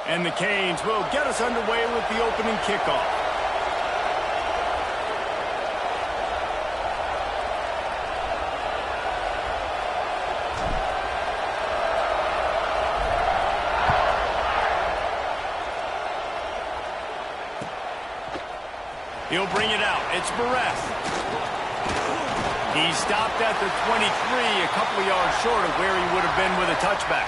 And the Canes will get us underway with the opening kickoff. He'll bring it out. It's Barres. He stopped at the 23, a couple of yards short of where he would have been with a touchback.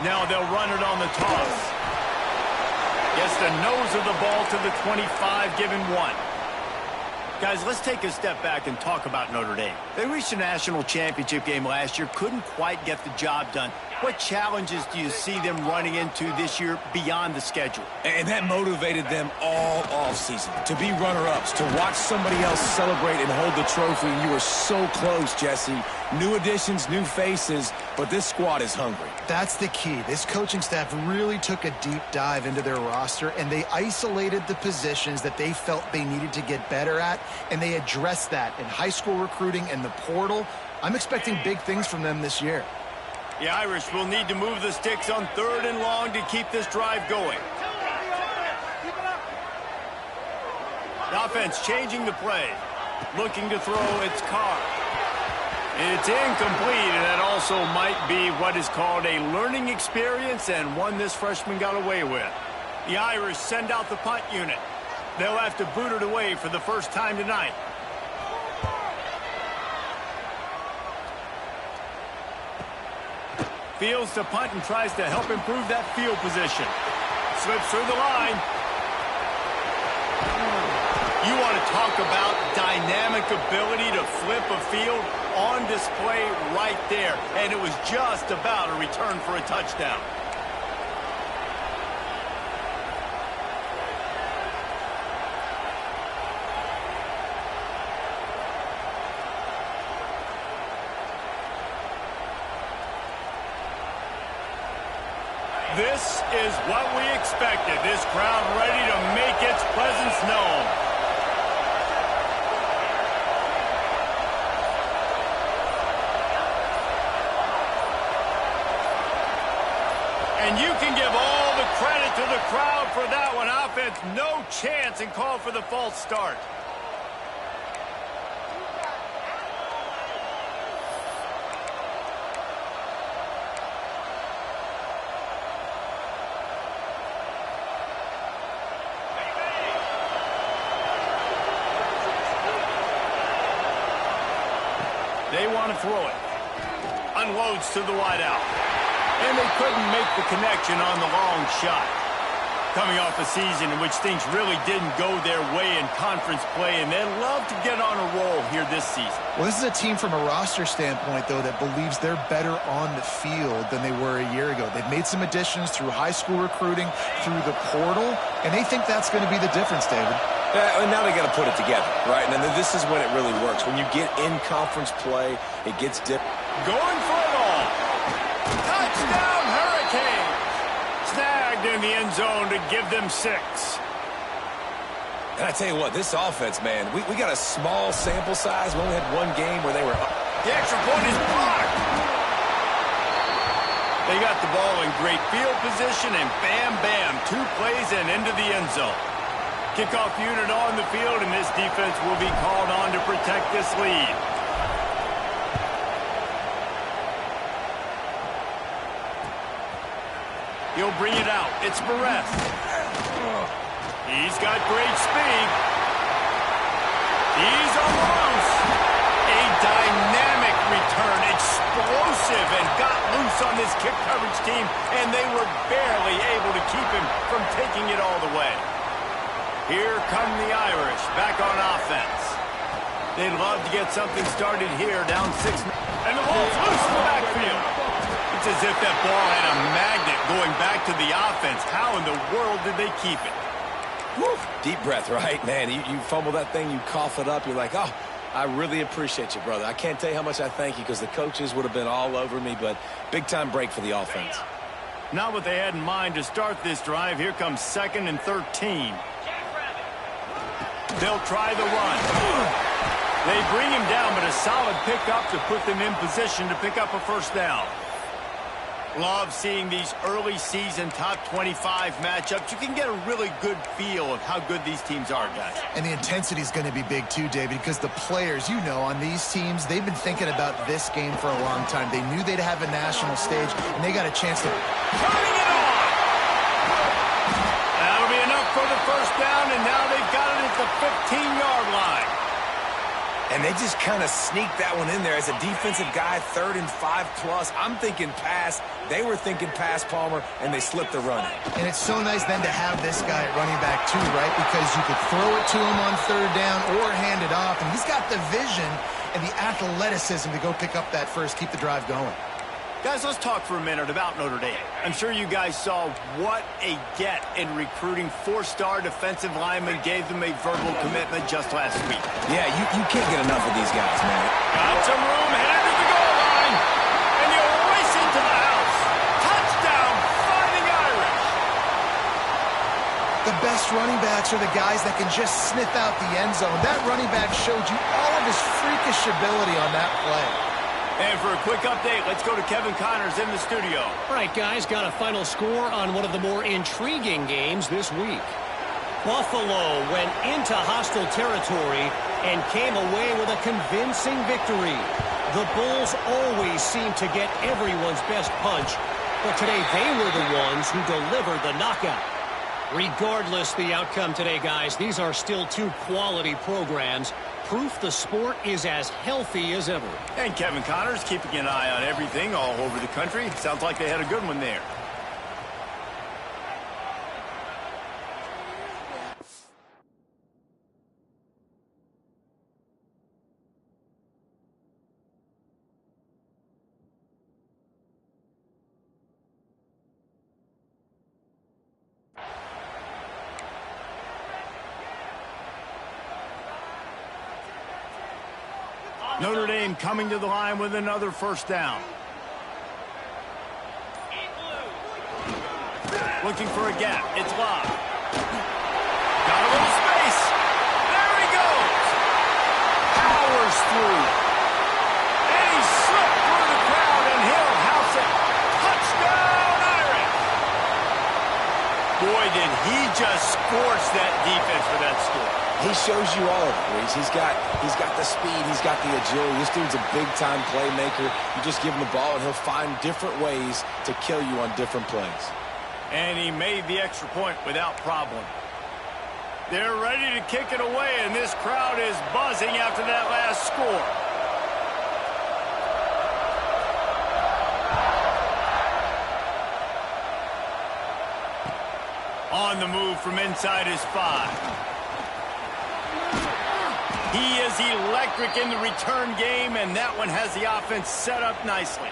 Now they'll run it on the toss. Gets the nose of the ball to the 25, giving 1. Guys, let's take a step back and talk about Notre Dame. They reached a national championship game last year, couldn't quite get the job done. What challenges do you see them running into this year beyond the schedule? And that motivated them all offseason, to be runner-ups, to watch somebody else celebrate and hold the trophy. You were so close, Jesse. New additions, new faces, but this squad is hungry. That's the key. This coaching staff really took a deep dive into their roster, and they isolated the positions that they felt they needed to get better at, and they addressed that in high school recruiting and the portal. I'm expecting big things from them this year. The Irish will need to move the sticks on 3rd and long to keep this drive going. The offense changing the play. Looking to throw, it's Carr. It's incomplete, and that also might be what is called a learning experience and one this freshman got away with. The Irish send out the punt unit. They'll have to boot it away for the first time tonight. Fields to punt and tries to help improve that field position. Slips through the line. You want to talk about dynamic ability to flip a field? On display right there. And it was just about a return for a touchdown. This is what we expected. This crowd ready to make its presence known. And you can give all the credit to the crowd for that one. Offense, no chance, and call for the false start. They want to throw it. Unloads to the wideout. And they couldn't make the connection on the long shot. Coming off a season in which things really didn't go their way in conference play, and they'd love to get on a roll here this season. Well, this is a team from a roster standpoint, though, that believes they're better on the field than they were a year ago. They've made some additions through high school recruiting, through the portal, and they think that's going to be the difference, David. And now they got to put it together, right? And then this is when it really works. When you get in conference play, it gets different. Going for it all. Touchdown, Hurricanes! Snagged in the end zone to give them 6. And I tell you what, this offense, man, we got a small sample size. We only had one game where they were up. The extra point is blocked. They got the ball in great field position, and bam, bam, 2 plays and into the end zone. Kickoff unit on the field, and this defense will be called on to protect this lead. He'll bring it out. It's Barres. He's got great speed. He's on the loose. A dynamic return, explosive, and got loose on this kick coverage team, and they were barely able to keep him from taking it all the way. Here come the Irish, back on offense. They'd love to get something started here, down 6. And the ball's loose in the backfield. It's as if that ball had a magnet going back to the offense. How in the world did they keep it? Woo. Deep breath, right? Man, you fumble that thing, you cough it up, you're like, oh, I really appreciate you, brother. I can't tell you how much I thank you because the coaches would have been all over me, but big-time break for the offense. Not what they had in mind to start this drive. Here comes 2nd and 13. They'll try the run. They bring him down, but a solid pickup to put them in position to pick up a first down. Love seeing these early season top 25 matchups. You can get a really good feel of how good these teams are, guys. And the intensity is going to be big too, David, because the players, you know, on these teams, they've been thinking about this game for a long time. They knew they'd have a national stage, and they got a chance to... Turning it on! That'll be enough for the first down, and now they've got it at the 15-yard line. And they just kind of sneaked that one in there as a defensive guy, 3rd and 5+. I'm thinking pass. They were thinking pass, Palmer, and they slipped the run. And it's so nice then to have this guy at running back too, right? Because you could throw it to him on 3rd down or hand it off. And he's got the vision and the athleticism to go pick up that first, keep the drive going. Guys, let's talk for a minute about Notre Dame. I'm sure you guys saw what a get in recruiting 4-star defensive linemen gave them a verbal commitment just last week. Yeah, you can't get enough of these guys, man. Got some room, headed to the goal line, and you race into the house. Touchdown, Fighting Irish. The best running backs are the guys that can just sniff out the end zone. That running back showed you all of his freakish ability on that play. And for a quick update, let's go to Kevin Connors in the studio. All right, guys, got a final score on one of the more intriguing games this week. Buffalo went into hostile territory and came away with a convincing victory. The Bulls always seem to get everyone's best punch, but today they were the ones who delivered the knockout. Regardless the outcome today, guys, these are still two quality programs. Proof the sport is as healthy as ever. And Kevin Connors keeping an eye on everything all over the country. Sounds like they had a good one there. Notre Dame coming to the line with another first down. Looking for a gap. It's Love. Got a little space. There he goes. Powers through. And he slipped through the crowd, and he'll house it. Touchdown, Irish. Boy, did he just scorch that defense for that score. He shows you all of it, Reese. He's got the speed. He's got the agility. This dude's a big-time playmaker. You just give him the ball, and he'll find different ways to kill you on different plays. And he made the extra point without problem. They're ready to kick it away, and this crowd is buzzing after that last score. On the move from inside his 5. He is electric in the return game, and that one has the offense set up nicely.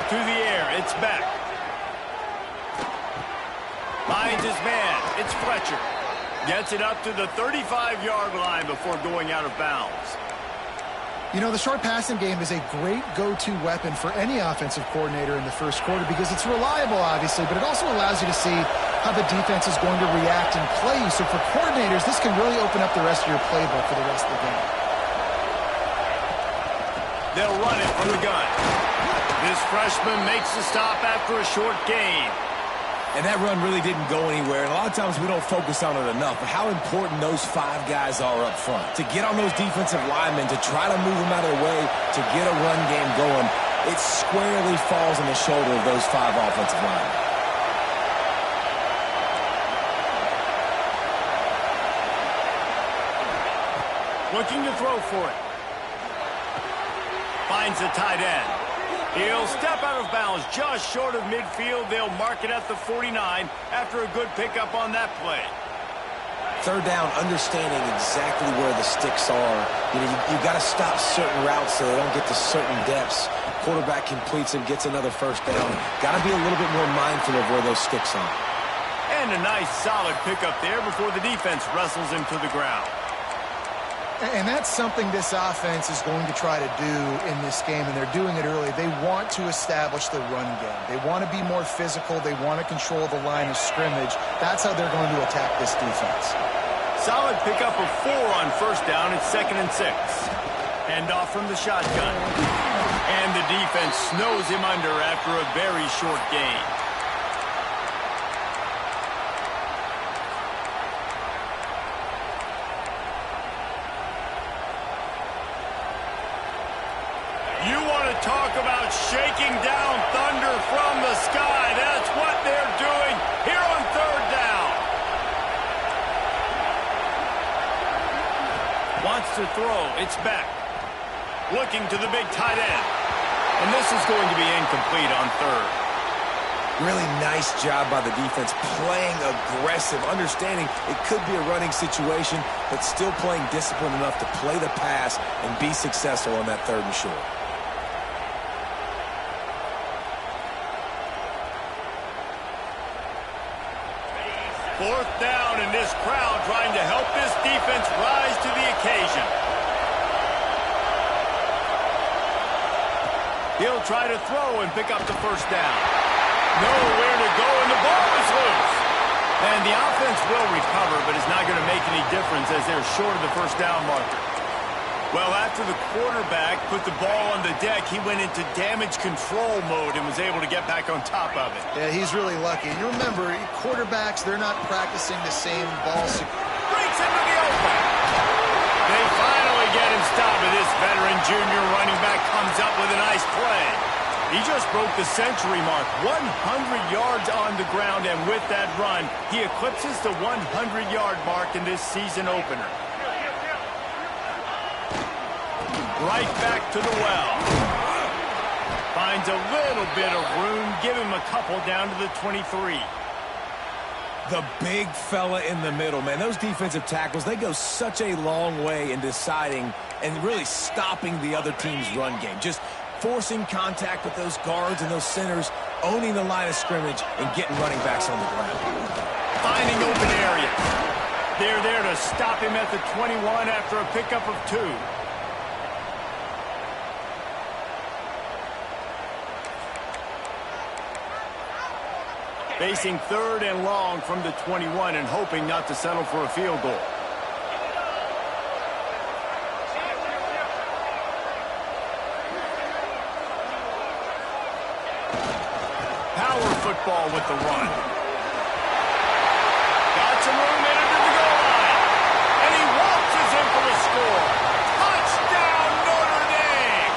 Through the air, it's back. Finds his man. It's Fletcher. Gets it up to the 35-yard line before going out of bounds. You know, the short passing game is a great go-to weapon for any offensive coordinator in the first quarter because it's reliable, obviously, but it also allows you to see how the defense is going to react and play you. So for coordinators, this can really open up the rest of your playbook for the rest of the game. They'll run it from the gun. This freshman makes the stop after a short gain. And that run really didn't go anywhere. And a lot of times we don't focus on it enough. But how important those 5 guys are up front. To get on those defensive linemen, to try to move them out of the way, to get a run game going, it squarely falls on the shoulder of those 5 offensive linemen. Looking to throw for it. Finds the tight end. He'll step out of bounds just short of midfield. They'll mark it at the 49 after a good pickup on that play. Third down, understanding exactly where the sticks are. You know, you got to stop certain routes so they don't get to certain depths. Quarterback completes and gets another first down. Got to be a little bit more mindful of where those sticks are. And a nice solid pickup there before the defense wrestles him to the ground. And that's something this offense is going to try to do in this game, and they're doing it early. They want to establish the run game. They want to be more physical. They want to control the line of scrimmage. That's how they're going to attack this defense. Solid pickup of 4 on first down. It's 2nd and 6. Hand off from the shotgun. And the defense snows him under after a very short gain. You want to talk about shaking down thunder from the sky. That's what they're doing here on 3rd down. Wants to throw. It's back. Looking to the big tight end. And this is going to be incomplete on 3rd. Really nice job by the defense, playing aggressive, understanding it could be a running situation, but still playing disciplined enough to play the pass and be successful on that 3rd and short. Fourth down, and this crowd trying to help this defense rise to the occasion. He'll try to throw and pick up the first down. Nowhere to go, and the ball is loose. And the offense will recover, but it's not going to make any difference as they're short of the first down marker. Well, after the quarterback put the ball on the deck, he went into damage control mode and was able to get back on top of it. Yeah, he's really lucky. And you remember, quarterbacks, they're not practicing the same ball. Breaks into the open. They finally get him stopped, and this veteran junior running back comes up with a nice play. He just broke the century mark, 100 yards on the ground, and with that run, he eclipses the 100-yard mark in this season opener. Right back to the well. Finds a little bit of room. Give him a couple down to the 23. The big fella in the middle, man. Those defensive tackles, they go such a long way in deciding and really stopping the other team's run game. Just forcing contact with those guards and those centers, owning the line of scrimmage, and getting running backs on the ground. Finding open areas. They're there to stop him at the 21 after a pickup of 2. Facing 3rd and long from the 21 and hoping not to settle for a field goal. Power football with the run. Got some room in under the goal line. And he waltzes in for the score. Touchdown, Notre Dame!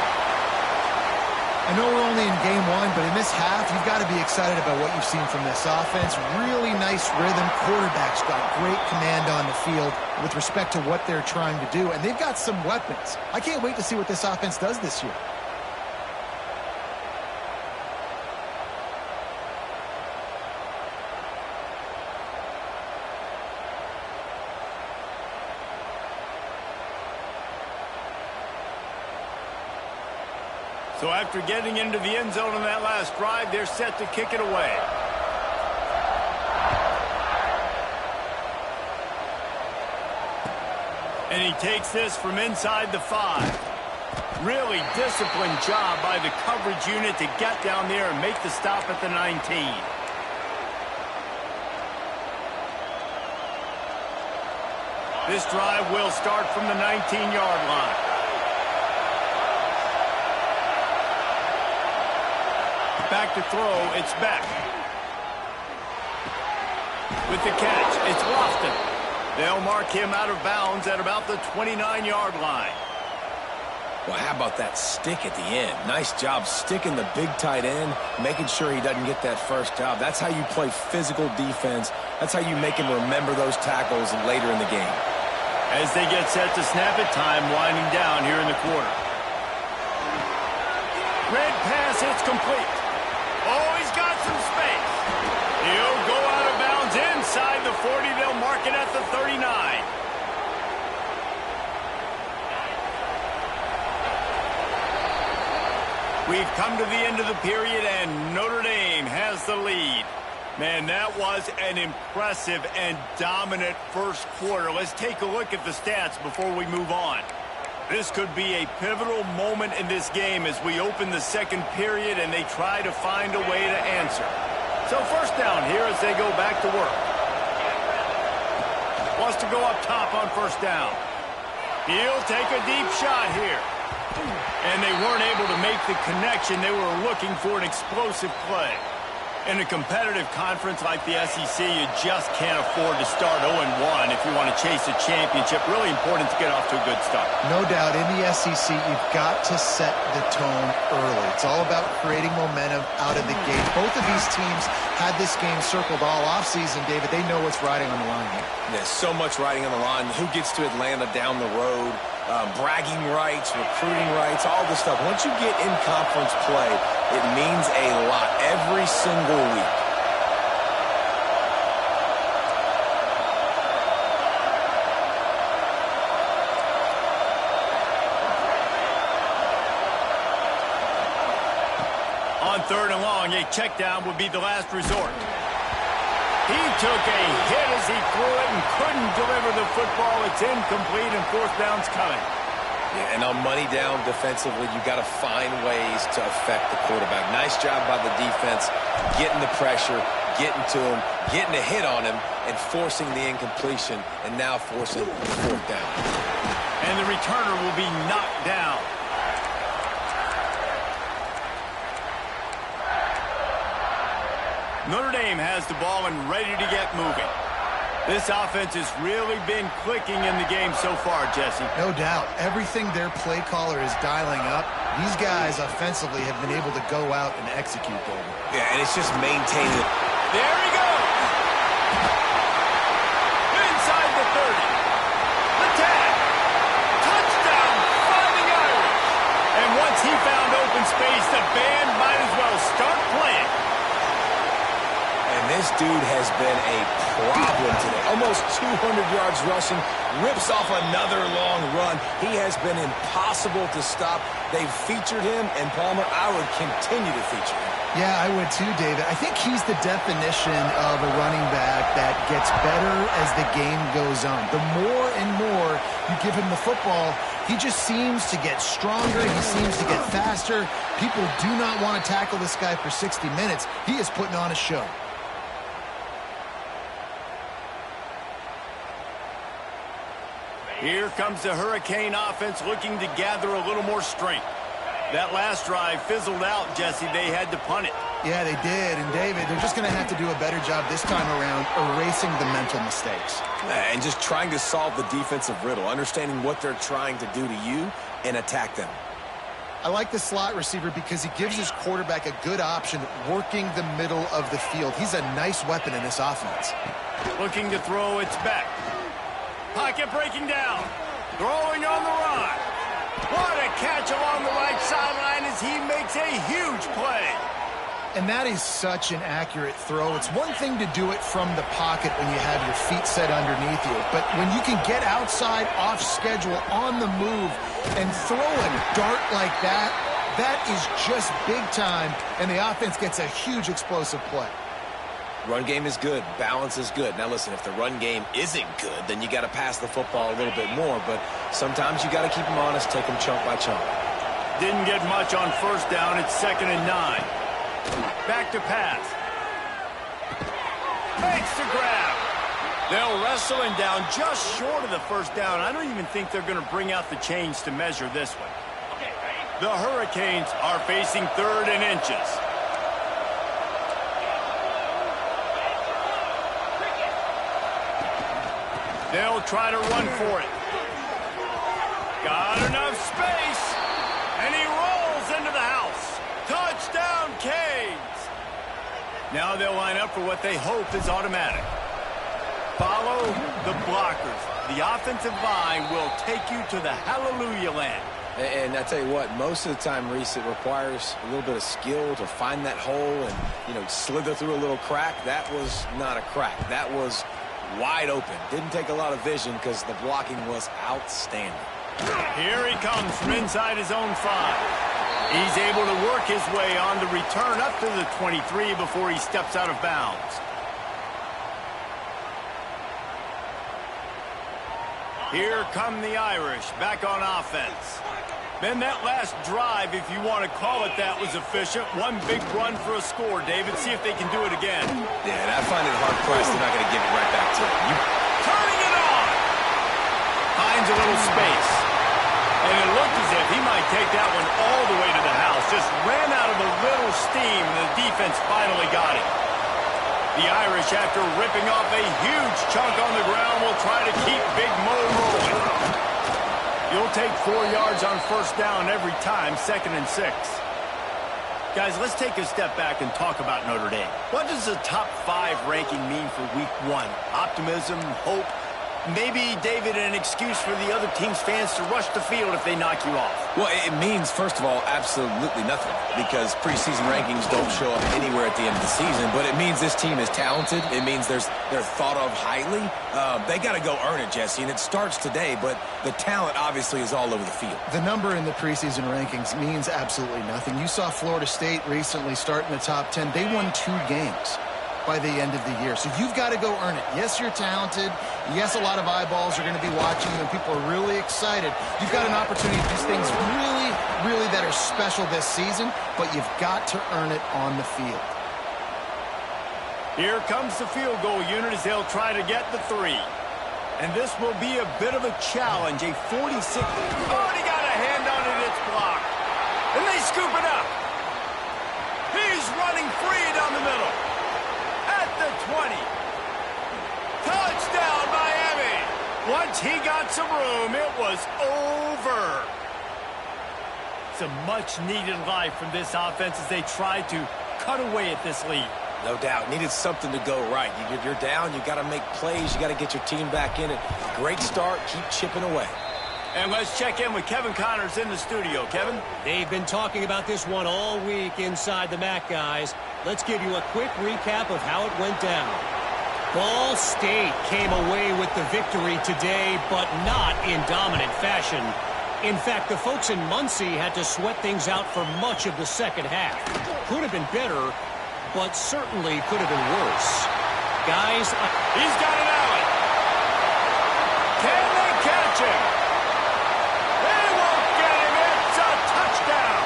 I know we're only in game 1, but in this half, you've got to be excited about what you've seen from this offense. Really nice rhythm. Quarterback's got great command on the field with respect to what they're trying to do, and they've got some weapons. I can't wait to see what this offense does this year. So after getting into the end zone on that last drive, they're set to kick it away. And he takes this from inside the 5. Really disciplined job by the coverage unit to get down there and make the stop at the 19. This drive will start from the 19-yard line. Back to throw, it's back. With the catch, it's Lofton. They'll mark him out of bounds at about the 29-yard line. Well, how about that stick at the end? Nice job sticking the big tight end, making sure he doesn't get that first down. That's how you play physical defense. That's how you make him remember those tackles later in the game. As they get set to snap it, time winding down here in the quarter. Red pass, it's complete. Oh, he's got some space. He'll go out of bounds inside the 40. They'll mark it at the 30. 39. We've come to the end of the period, and Notre Dame has the lead. Man, that was an impressive and dominant first quarter. Let's take a look at the stats before we move on. This could be a pivotal moment in this game as we open the second period and they try to find a way to answer. So first down here as they go back to work. Wants to go up top on first down. He'll take a deep shot here. And they weren't able to make the connection. They were looking for an explosive play. In a competitive conference like the SEC, you just can't afford to start 0-1 if you want to chase a championship. Really important to get off to a good start. No doubt, in the SEC, you've got to set the tone early. It's all about creating momentum out of the gate. Both of these teams had this game circled all offseason, David. They know what's riding on the line here. There's so much riding on the line. Who gets to Atlanta down the road? Bragging rights, recruiting rights, all this stuff. Once you get in conference play, it means a lot every single week. On third and long, a check down would be the last resort. He took a hit as he threw it and couldn't deliver the football. It's incomplete and fourth down's coming. Yeah, and on money down defensively, you got to find ways to affect the quarterback. Nice job by the defense, getting the pressure, getting to him, getting a hit on him, and forcing the incompletion, and now forcing the fourth down. And the returner will be knocked down. Notre Dame has the ball and ready to get moving. This offense has really been clicking in the game so far, Jesse. No doubt. Everything their play caller is dialing up, these guys offensively have been able to go out and execute, David. Yeah, and it's just maintaining. There he goes. Inside the 30. The tag. Touchdown, Fighting Irish. And once he found open space, the band might as well start playing. And this dude has been a problem today. Almost 200 yards rushing, rips off another long run. He has been impossible to stop. They've featured him, and Palmer, I would continue to feature him. Yeah, I would too, David. I think he's the definition of a running back that gets better as the game goes on. The more and more you give him the football, he just seems to get stronger. He seems to get faster. People do not want to tackle this guy for 60 minutes. He is putting on a show. Here comes the Hurricane offense looking to gather a little more strength. That last drive fizzled out, Jesse. They had to punt it. Yeah, they did. And, David, they're just going to have to do a better job this time around erasing the mental mistakes. And just trying to solve the defensive riddle, understanding what they're trying to do to you and attack them. I like the slot receiver because he gives his quarterback a good option working the middle of the field. He's a nice weapon in this offense. Looking to throw, it's back. Pocket breaking down. Throwing on the run. What a catch along the right sideline as he makes a huge play. And that is such an accurate throw. It's one thing to do it from the pocket when you have your feet set underneath you. But when you can get outside, off schedule, on the move, and throw a dart like that, that is just big time. And the offense gets a huge explosive play. Run game is good. Balance is good. Now, listen, if the run game isn't good, then you got to pass the football a little bit more. But sometimes you got to keep them honest, take them chunk by chunk. Didn't get much on first down. It's 2nd and 9. Back to pass. Makes the grab. They'll wrestle him down just short of the first down. I don't even think they're going to bring out the chains to measure this one. The Hurricanes are facing 3rd and inches. They'll try to run for it. Got enough space. And he rolls into the house. Touchdown, Canes. Now they'll line up for what they hope is automatic. Follow the blockers. The offensive line will take you to the hallelujah land. And I tell you what, most of the time, Reese, it requires a little bit of skill to find that hole and, slither through a little crack. That was not a crack. That was wide open. Didn't take a lot of vision because the blocking was outstanding. Here he comes from inside his own 5. He's able to work his way on the return up to the 23 before he steps out of bounds. Here come the Irish back on offense. Then that last drive, if you want to call it that, was efficient. One big run for a score, David. See if they can do it again. Yeah, and I find it hard-pressed they're not going to give it right back to him. Turning it on! Finds a little space. And it looked as if he might take that one all the way to the house. Just ran out of a little steam, and the defense finally got it. The Irish, after ripping off a huge chunk on the ground, will try to keep Big Mo rolling. You'll take 4 yards on first down every time, 2nd and 6. Guys, let's take a step back and talk about Notre Dame. What does the top 5 ranking mean for week 1? Optimism, hope, maybe, David, an excuse for the other team's fans to rush the field if they knock you off? Well, it means, first of all, absolutely nothing, because preseason rankings don't show up anywhere at the end of the season, but it means this team is talented. It means they're thought of highly. They got to go earn it, Jesse, and it starts today, but the talent obviously is all over the field. The number in the preseason rankings means absolutely nothing. You saw Florida State recently start in the top 10. They won 2 games by the end of the year. So you've got to go earn it. Yes, you're talented. Yes, a lot of eyeballs are going to be watching you, and people are really excited. You've got an opportunity to do things really, really that are special this season, but you've got to earn it on the field. Here comes the field goal unit as they'll try to get the 3. And this will be a bit of a challenge. A 46. Oh, he got a hand on it. It's blocked. And they scoop it up. He's running free down the middle. At the 20. Touchdown, Miami. Once he got some room, it was over. It's a much-needed life from this offense as they try to cut away at this lead. No doubt. Needed something to go right. You're down. You got to make plays. You got to get your team back in it. Great start. Keep chipping away. And let's check in with Kevin Connors in the studio. Kevin? They've been talking about this one all week inside the MAC, guys. Let's give you a quick recap of how it went down. Ball State came away with the victory today, but not in dominant fashion. In fact, the folks in Muncie had to sweat things out for much of the second half. Could have been better, but certainly could have been worse. Guys, he's got an alley. Can they catch him? They won't get him. It's a touchdown.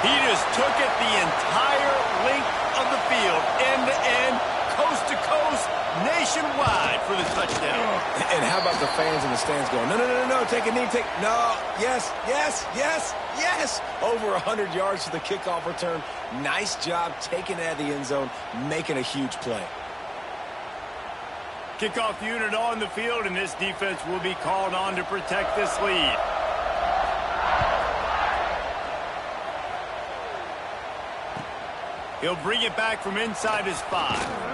He just took it the entire length of the field, end to end, coast to coast, nationwide for the touchdown. And how about the fans in the stands going, no, take a knee, no, yes. Over 100 yards to the kickoff return. Nice job taking it out of the end zone, making a huge play. Kickoff unit on the field, and this defense will be called on to protect this lead. He'll bring it back from inside his 5.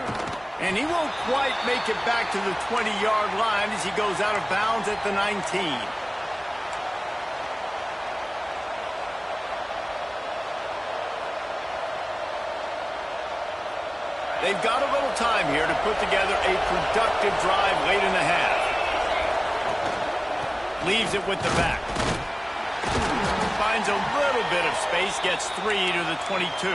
And he won't quite make it back to the 20-yard line as he goes out of bounds at the 19. They've got a little time here to put together a productive drive late in the half. Leaves it with the back. Finds a little bit of space, gets 3 to the 22.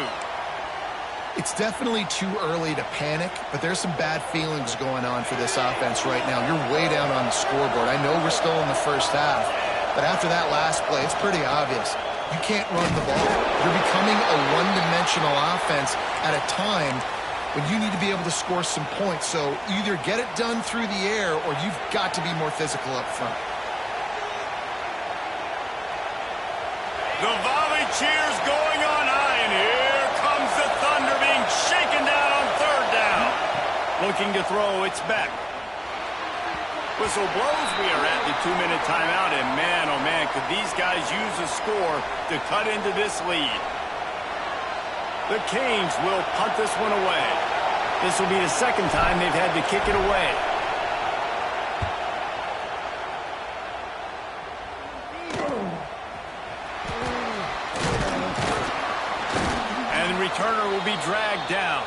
It's definitely too early to panic, but there's some bad feelings going on for this offense right now. You're way down on the scoreboard. I know we're still in the first half, but after that last play, it's pretty obvious. You can't run the ball. You're becoming a one-dimensional offense at a time when you need to be able to score some points. So either get it done through the air or you've got to be more physical up front. The volley cheers going on high, and here comes the Thunder being shaken down on 3rd down. Looking to throw, it's Beck. Whistle blows, we are at the 2-minute timeout, and man, oh man, could these guys use a score to cut into this lead. The Canes will punt this one away. This will be the 2nd time they've had to kick it away. And the returner will be dragged down.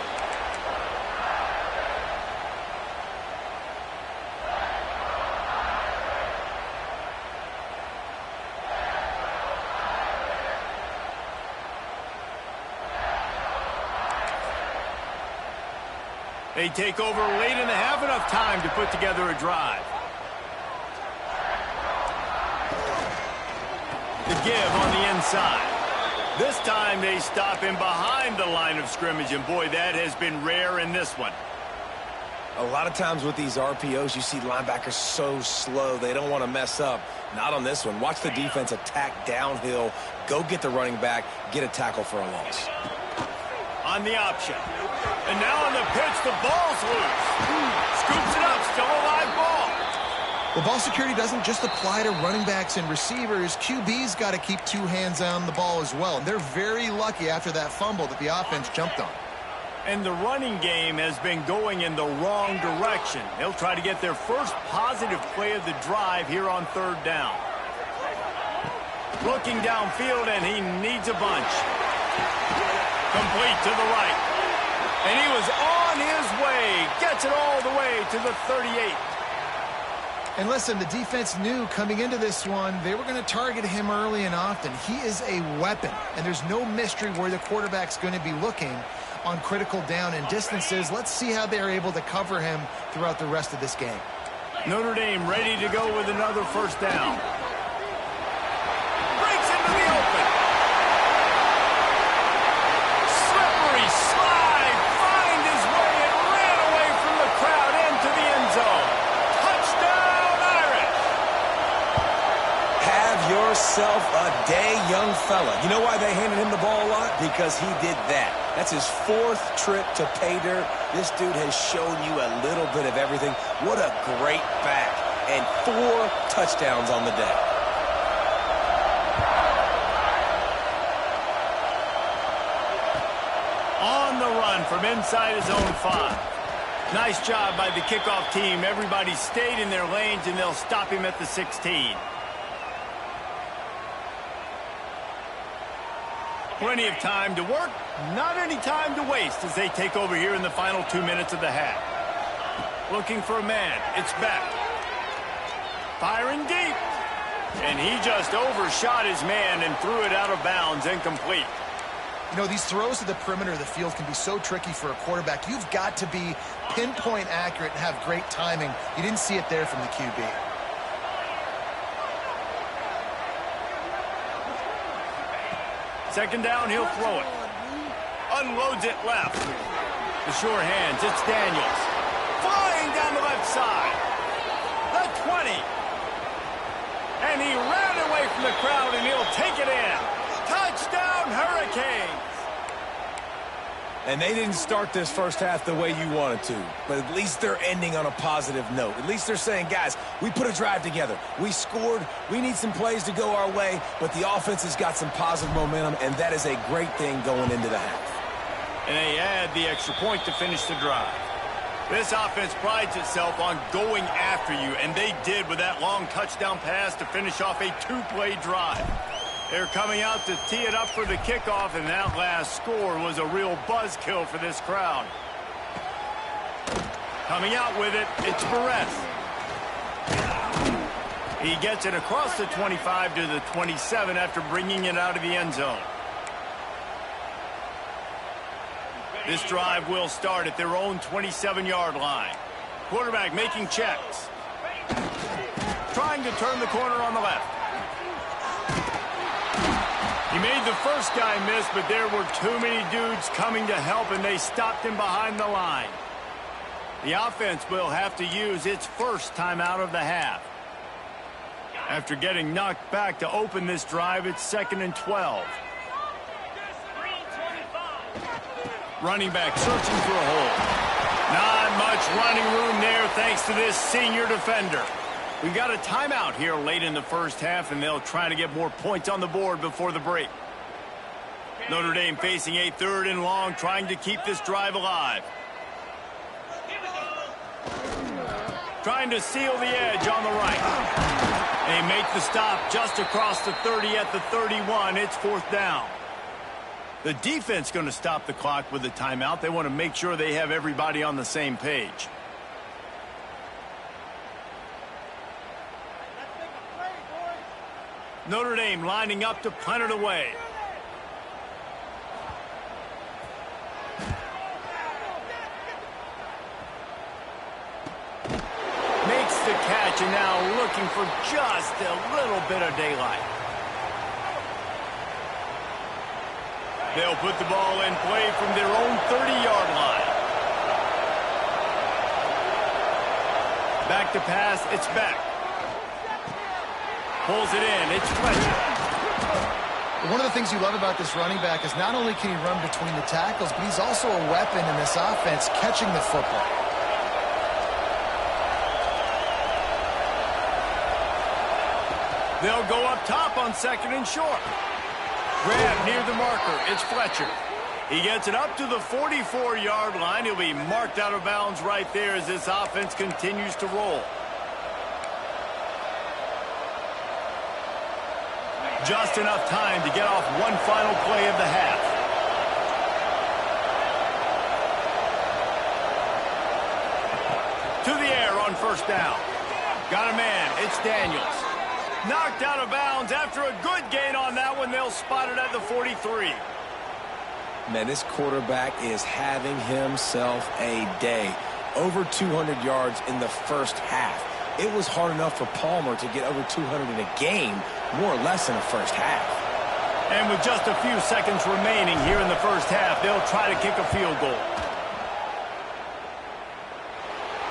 They take over late in the half, enough time to put together a drive. The give on the inside. This time they stop him behind the line of scrimmage, and boy, that has been rare in this one. A lot of times with these RPOs, you see linebackers so slow, they don't want to mess up. Not on this one. Watch the defense attack downhill, go get the running back, get a tackle for a loss. On the option. And now on the pitch, the ball's loose. Scoops it up, still a live ball. Well, ball security doesn't just apply to running backs and receivers. QB's got to keep two hands on the ball as well. And they're very lucky after that fumble that the offense jumped on. And the running game has been going in the wrong direction. They'll try to get their first positive play of the drive here on third down. Looking downfield, and he needs a bunch. Complete to the right. And he was on his way. Gets it all the way to the 38. And listen, the defense knew coming into this one, they were going to target him early and often. He is a weapon, and there's no mystery where the quarterback's going to be looking on critical down and distances. Let's see how they're able to cover him throughout the rest of this game. Notre Dame ready to go with another first down. Breaks into the open. Slippery slide. Find his way and ran away from the crowd into the end zone. Touchdown, Irish. Have yourself a day, young fella. You know why they handed him the ball a lot? Because he did that. That's his fourth trip to pay dirt. This dude has shown you a little bit of everything. What a great back. And 4 touchdowns on the day. On the run from inside his own 5. Nice job by the kickoff team. Everybody stayed in their lanes, and they'll stop him at the 16. Plenty of time to work, not any time to waste as they take over here in the final 2 minutes of the half. Looking for a man, it's Beck. Firing deep. And he just overshot his man and threw it out of bounds, incomplete. You know, these throws to the perimeter of the field can be so tricky for a quarterback. You've got to be pinpoint accurate and have great timing. You didn't see it there from the QB. Second down, he'll throw it. Unloads it left. The sure hands, it's Daniels. Flying down the left side. The 20. And he ran away from the crowd, and he'll take it in. Touchdown, Hurricanes. And they didn't start this first half the way you wanted to, but at least they're ending on a positive note. At least they're saying, guys, we put a drive together. We scored. We need some plays to go our way, but the offense has got some positive momentum, and that is a great thing going into the half. And they add the extra point to finish the drive. This offense prides itself on going after you, and they did with that long touchdown pass to finish off a 2-play drive. They're coming out to tee it up for the kickoff, and that last score was a real buzzkill for this crowd. Coming out with it, it's Perez. He gets it across the 25 to the 27 after bringing it out of the end zone. This drive will start at their own 27-yard line. Quarterback making checks. Trying to turn the corner on the left. He made the first guy miss, but there were too many dudes coming to help, and they stopped him behind the line. The offense will have to use its first timeout of the half. After getting knocked back to open this drive, it's 2nd and 12. Running back searching for a hole. Not much running room there thanks to this senior defender. We've got a timeout here late in the first half, and they'll try to get more points on the board before the break. Notre Dame facing a 3rd and long, trying to keep this drive alive. Trying to seal the edge on the right. They make the stop just across the 30 at the 31. It's 4th down. The defense going to stop the clock with the timeout. They want to make sure they have everybody on the same page. Notre Dame lining up to punt it away. stretch, and now looking for just a little bit of daylight. They'll put the ball in play from their own 30-yard line. Back to pass, it's Beck. Pulls it in, it's Fletcher. One of the things you love about this running back is not only can he run between the tackles, but he's also a weapon in this offense catching the football. They'll go up top on 2nd and short. Grab near the marker. It's Fletcher. He gets it up to the 44-yard line. He'll be marked out of bounds right there as this offense continues to roll. Just enough time to get off one final play of the half. To the air on 1st down. Got a man. It's Daniels. Knocked out of bounds after a good gain on that one. They'll spot it at the 43. Man, this quarterback is having himself a day. Over 200 yards in the first half. It was hard enough for Palmer to get over 200 in a game, more or less in the first half. And with just a few seconds remaining here in the first half, they'll try to kick a field goal.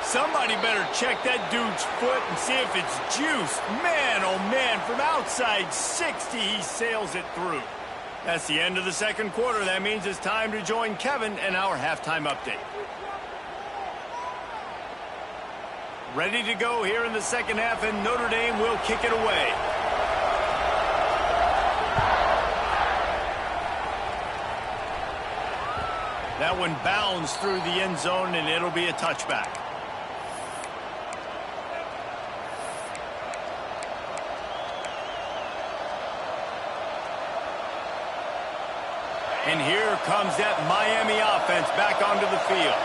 Somebody better check that dude's foot and see if it's juice. Man, oh man, from outside 60, he sails it through. That's the end of the second quarter. That means it's time to join Kevin and our halftime update. Ready to go here in the second half, and Notre Dame will kick it away. That one bounds through the end zone, and it'll be a touchback. And here comes that Miami offense back onto the field.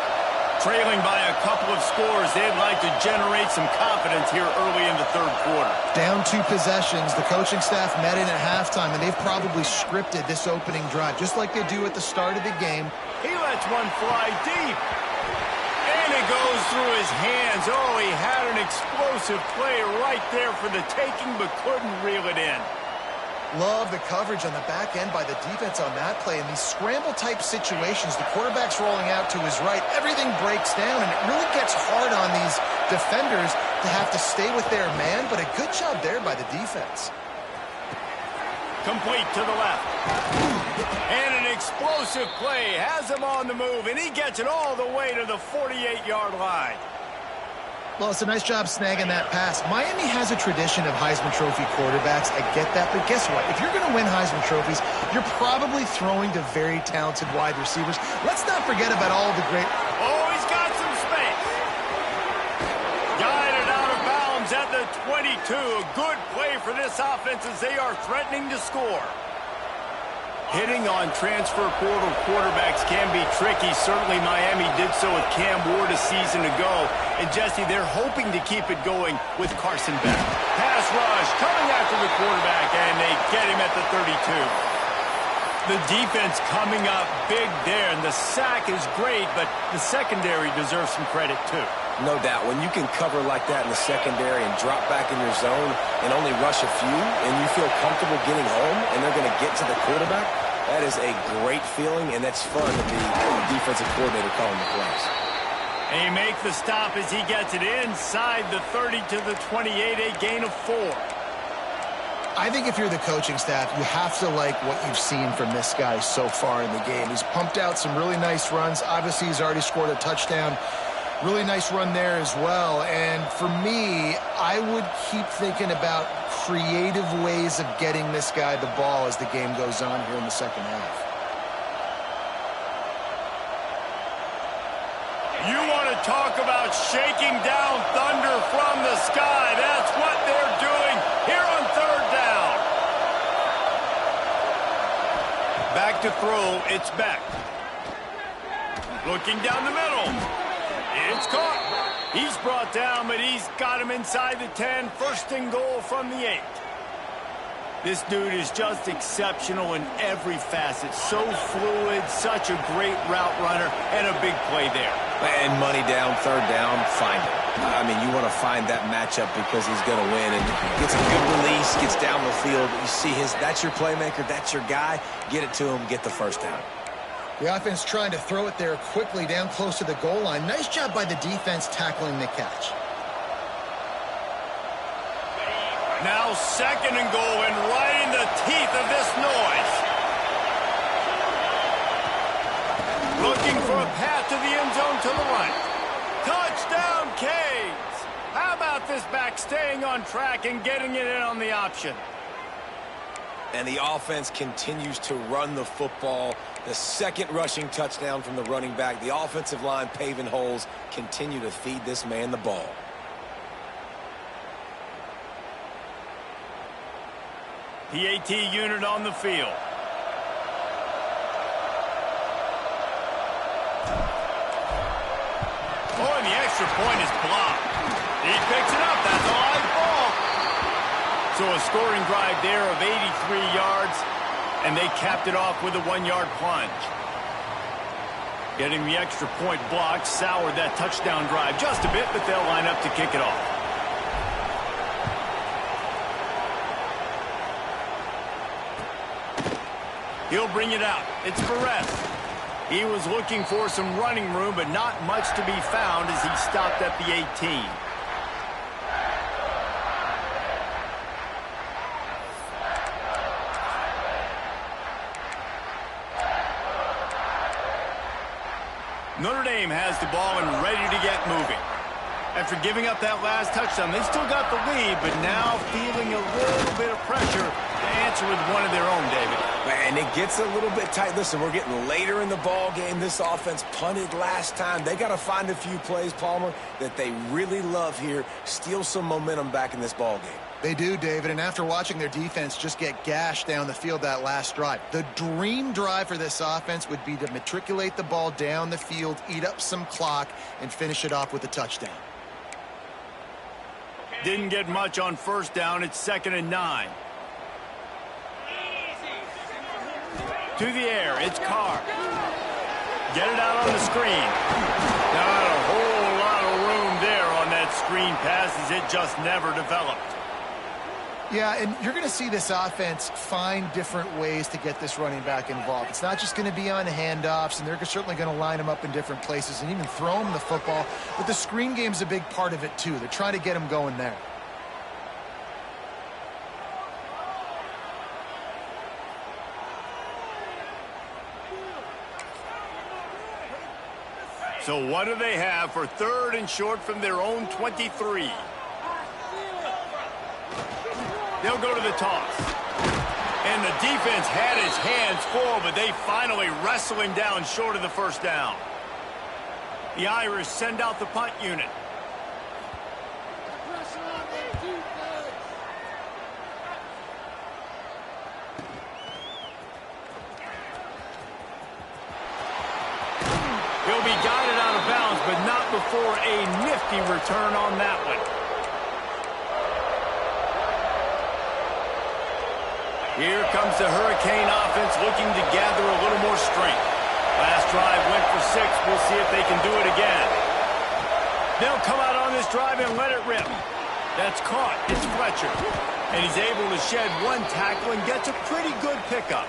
Trailing by a couple of scores, they'd like to generate some confidence here early in the third quarter. Down 2 possessions, the coaching staff met in at halftime, and they've probably scripted this opening drive, just like they do at the start of the game. He lets one fly deep. And it goes through his hands. Oh, he had an explosive play right there for the taking, but couldn't reel it in. Love the coverage on the back end by the defense on that play. In these scramble-type situations, the quarterback's rolling out to his right. Everything breaks down, and it really gets hard on these defenders to have to stay with their man, but a good job there by the defense. Complete to the left. And an explosive play has him on the move, and he gets it all the way to the 48-yard line. Well, it's a nice job snagging that pass. Miami has a tradition of Heisman Trophy quarterbacks. I get that, but guess what? If you're going to win Heisman Trophies, you're probably throwing to very talented wide receivers. Let's not forget about all the great... Oh, he's got some space. Guided out of bounds at the 22. A good play for this offense as they are threatening to score. Hitting on transfer portal quarterbacks can be tricky. Certainly Miami did so with Cam Ward a season ago. And Jesse, they're hoping to keep it going with Carson Beck. Pass rush coming after the quarterback, and they get him at the 32. The defense coming up big there, and the sack is great, but the secondary deserves some credit too. No doubt. When you can cover like that in the secondary and drop back in your zone and only rush a few, and you feel comfortable getting home, and they're going to get to the quarterback, that is a great feeling, and that's fun to be the defensive coordinator calling the plays. They make the stop as he gets it inside the 30 to the 28, a gain of 4. I think if you're the coaching staff, you have to like what you've seen from this guy so far in the game. He's pumped out some really nice runs. Obviously, he's already scored a touchdown. Really nice run there as well. And for me, I would keep thinking about creative ways of getting this guy the ball as the game goes on here in the second half. You want to talk about shaking down thunder from the sky. That's what they're doing here on third down. Back to throw, it's Beck. Looking down the middle. It's caught. He's brought down, but he's got him inside the 10. First and goal from the 8. This dude is just exceptional in every facet. So fluid, such a great route runner, and a big play there. And money down, third down, find him. I mean, you want to find that matchup because he's going to win. And gets a good release, gets down the field. You see that's your playmaker, that's your guy. Get it to him, get the first down. The offense trying to throw it there quickly down close to the goal line. Nice job by the defense tackling the catch. Now second and goal, and right in the teeth of this noise. Looking for a path to the end zone to the right. Touchdown, Canes! How about this back staying on track and getting it in on the option? And the offense continues to run the football. The second rushing touchdown from the running back. The offensive line paving holes. Continue to feed this man the ball. PAT unit on the field. Oh, and the extra point is blocked. He picks it up. That's a live ball. So a scoring drive there of 83 yards, and they capped it off with a 1-yard plunge. Getting the extra point blocked soured that touchdown drive just a bit, but they'll line up to kick it off. He'll bring it out. It's Perez. He was looking for some running room, but not much to be found as he stopped at the 18. Notre Dame has the ball and ready to get moving. After giving up that last touchdown, they still got the lead, but now feeling a little bit of pressure to answer with one of their own, David. And it gets a little bit tight. Listen, we're getting later in the ball game. This offense punted last time. They got to find a few plays, Palmer, that they really love here. Steal some momentum back in this ball game. They do, David, and after watching their defense just get gashed down the field that last drive, the dream drive for this offense would be to matriculate the ball down the field, eat up some clock, and finish it off with a touchdown. Didn't get much on first down. It's 2nd and 9. To the air, it's Carr. Get it out on the screen. Not a whole lot of room there on that screen pass as it just never developed. Yeah, and you're going to see this offense find different ways to get this running back involved. It's not just going to be on handoffs, and they're certainly going to line him up in different places and even throw him the football. But the screen game's a big part of it, too. They're trying to get him going there. So what do they have for 3rd and short from their own 23? They'll go to the toss. And the defense had his hands full, but they finally wrestle him down short of the first down. The Irish send out the punt unit. He'll be guided out of bounds, but not before a nifty return on that one. Here comes the Hurricane offense looking to gather a little more strength. Last drive went for 6. We'll see if they can do it again. They'll come out on this drive and let it rip. That's caught. It's Fletcher. And he's able to shed one tackle and gets a pretty good pickup.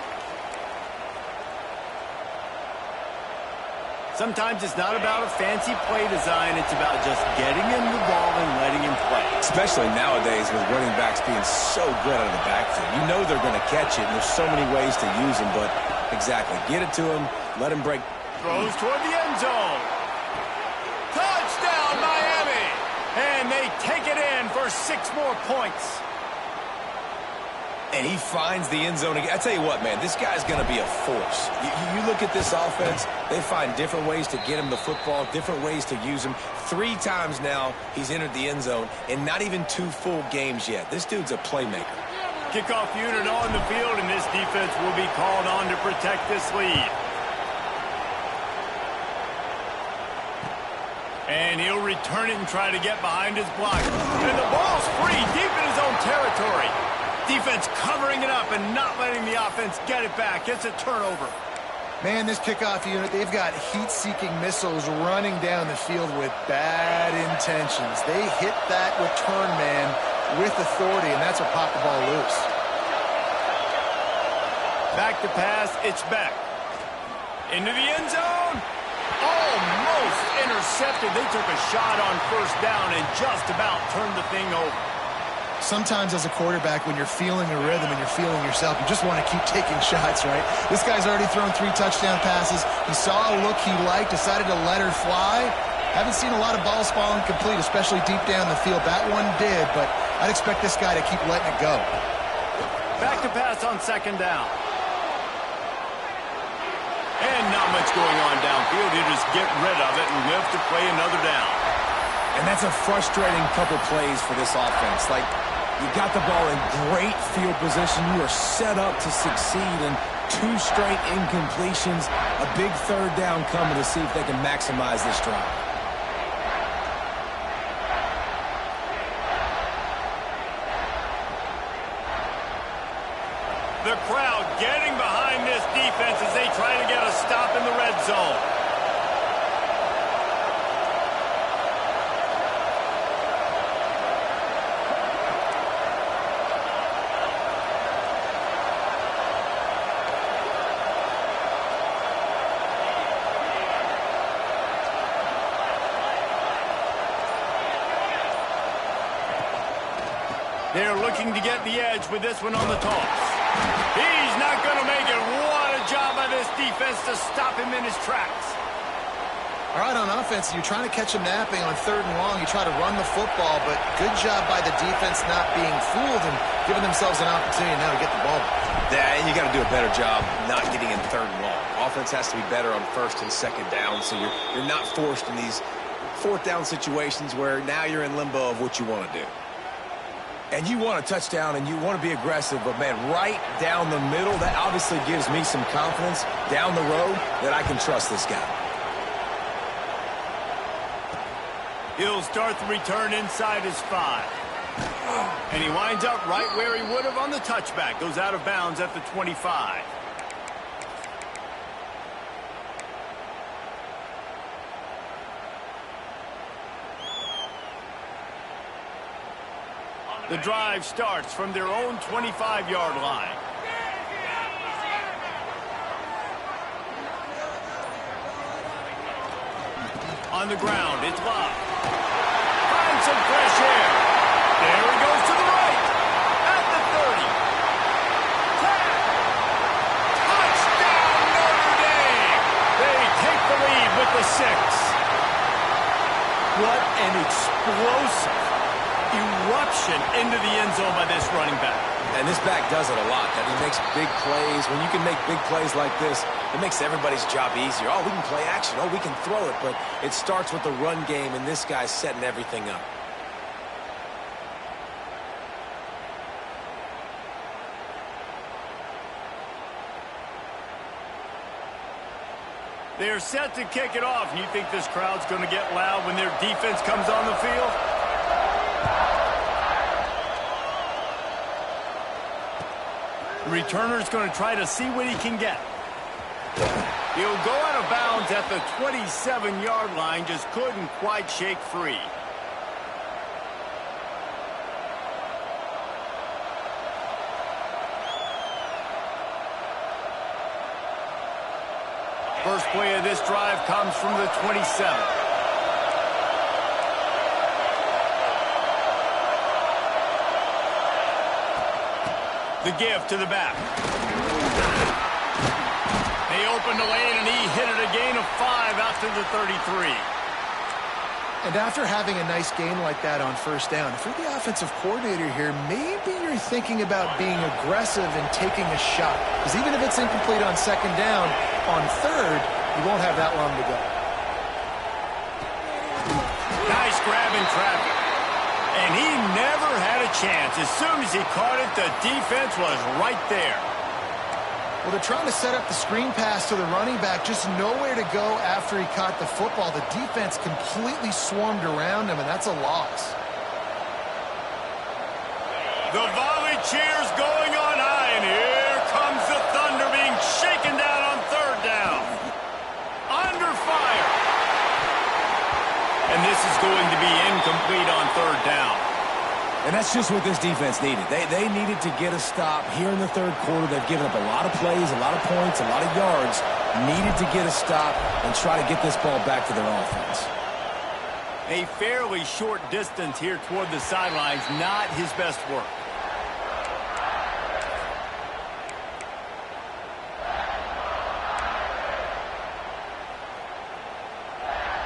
Sometimes it's not about a fancy play design. It's about just getting him the ball and letting him play. Especially nowadays with running backs being so good out of the backfield. You know they're going to catch it, and there's so many ways to use them. But exactly, get it to him, let him break. Throws toward the end zone. Touchdown, Miami! And they take it in for 6 more points. And he finds the end zone again. I tell you what, man, this guy's going to be a force. You look at this offense, they find different ways to get him the football, different ways to use him. 3 times now he's entered the end zone, and not even 2 full games yet. This dude's a playmaker. Kickoff unit on the field, and this defense will be called on to protect this lead. And he'll return it and try to get behind his block. And the ball's free deep in his own territory. Defense covering it up and not letting the offense get it back. It's a turnover. Man, this kickoff unit, they've got heat-seeking missiles running down the field with bad intentions. They hit that return man with authority, and that's what popped the ball loose. Back to pass, it's back. Into the end zone. Almost intercepted. They took a shot on first down and just about turned the thing over. Sometimes as a quarterback, when you're feeling a rhythm and you're feeling yourself, you just want to keep taking shots, right? This guy's already thrown 3 touchdown passes. He saw a look he liked, decided to let her fly. Haven't seen a lot of balls falling complete, especially deep down the field. That one did, but I'd expect this guy to keep letting it go. Back to pass on second down. And not much going on downfield. You just get rid of it and live to play another down. And that's a frustrating couple plays for this offense. Like, you got the ball in great field position. You are set up to succeed, and 2 straight incompletions. A big third down coming to see if they can maximize this drive. The crowd getting behind this defense as they try to get a stop in the red zone. They're looking to get the edge with this one on the toss. He's not going to make it. What a job by this defense to stop him in his tracks. All right, on offense, you're trying to catch him napping on 3rd and long. You try to run the football, but good job by the defense not being fooled and giving themselves an opportunity now to get the ball back. Yeah, and you got to do a better job not getting in 3rd and long. Offense has to be better on 1st and 2nd down, so you're not forced in these 4th down situations where now you're in limbo of what you want to do. And you want a touchdown and you want to be aggressive, but, man, right down the middle, that obviously gives me some confidence down the road that I can trust this guy. He'll start the return inside his 5. And he winds up right where he would have on the touchback. Goes out of bounds at the 25. The drive starts from their own 25-yard line. On the ground, it's Love. Finds some fresh air. There he goes to the right. At the 30. Touchdown, Notre Dame. They take the lead with the 6. What an explosive eruption into the end zone by this running back. And this back does it a lot. That he makes big plays. When you can make big plays like this, it makes everybody's job easier. Oh, we can play action. Oh, we can throw it. But it starts with the run game, and this guy's setting everything up. They're set to kick it off. And you think this crowd's going to get loud when their defense comes on the field? The returner's going to try to see what he can get. He'll go out of bounds at the 27-yard line. Just couldn't quite shake free. First play of this drive comes from the 27. The give to the back. They opened the lane, and he hit it a gain of 5 out to the 33. And after having a nice game like that on first down, if you're the offensive coordinator here, maybe you're thinking about being aggressive and taking a shot. Because even if it's incomplete on second down, on third, you won't have that long to go. Nice grab in traffic. And he never had a chance. As soon as he caught it, the defense was right there. Well, they're trying to set up the screen pass to the running back, just nowhere to go after he caught the football. The defense completely swarmed around him, and that's a loss. The volley cheers going on high, and here comes the Thunder being shaken down on third down. going to be incomplete on third down. And that's just what this defense needed. They needed to get a stop here in the third quarter. They've given up a lot of plays, a lot of points, a lot of yards. Needed to get a stop and try to get this ball back to their offense. A fairly short distance here toward the sidelines, not his best work.